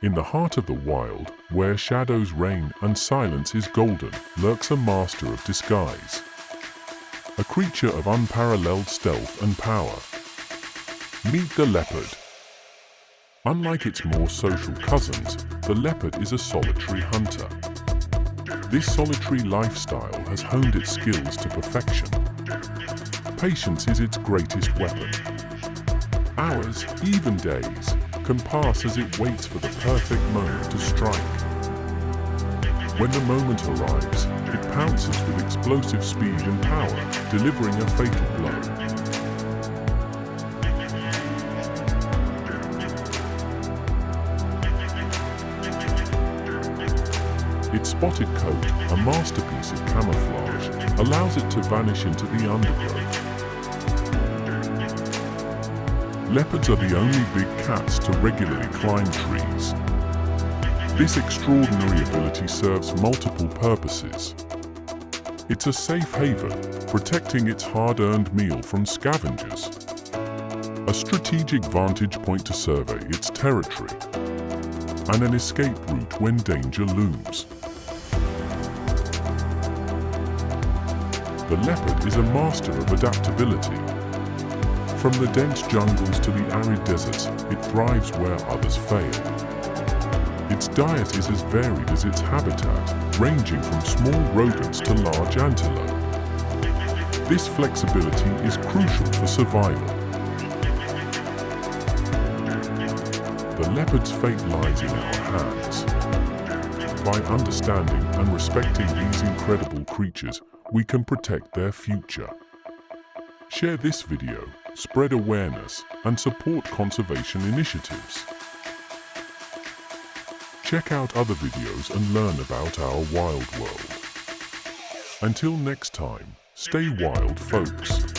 In the heart of the wild, where shadows reign and silence is golden, lurks a master of disguise. A creature of unparalleled stealth and power. Meet the leopard. Unlike its more social cousins, the leopard is a solitary hunter. This solitary lifestyle has honed its skills to perfection. Patience is its greatest weapon. Hours, even days, can pass as it waits for the perfect moment to strike. When the moment arrives, it pounces with explosive speed and power, delivering a fatal blow. Its spotted coat, a masterpiece of camouflage, allows it to vanish into the undergrowth. Leopards are the only big cats to regularly climb trees. This extraordinary ability serves multiple purposes. It's a safe haven, protecting its hard-earned meal from scavengers. A strategic vantage point to survey its territory. And an escape route when danger looms. The leopard is a master of adaptability. From the dense jungles to the arid deserts, it thrives where others fail. Its diet is as varied as its habitat, ranging from small rodents to large antelope. This flexibility is crucial for survival. The leopard's fate lies in our hands. By understanding and respecting these incredible creatures, we can protect their future. Share this video, spread awareness, and support conservation initiatives. Check out other videos and learn about our wild world. Until next time, stay wild, folks.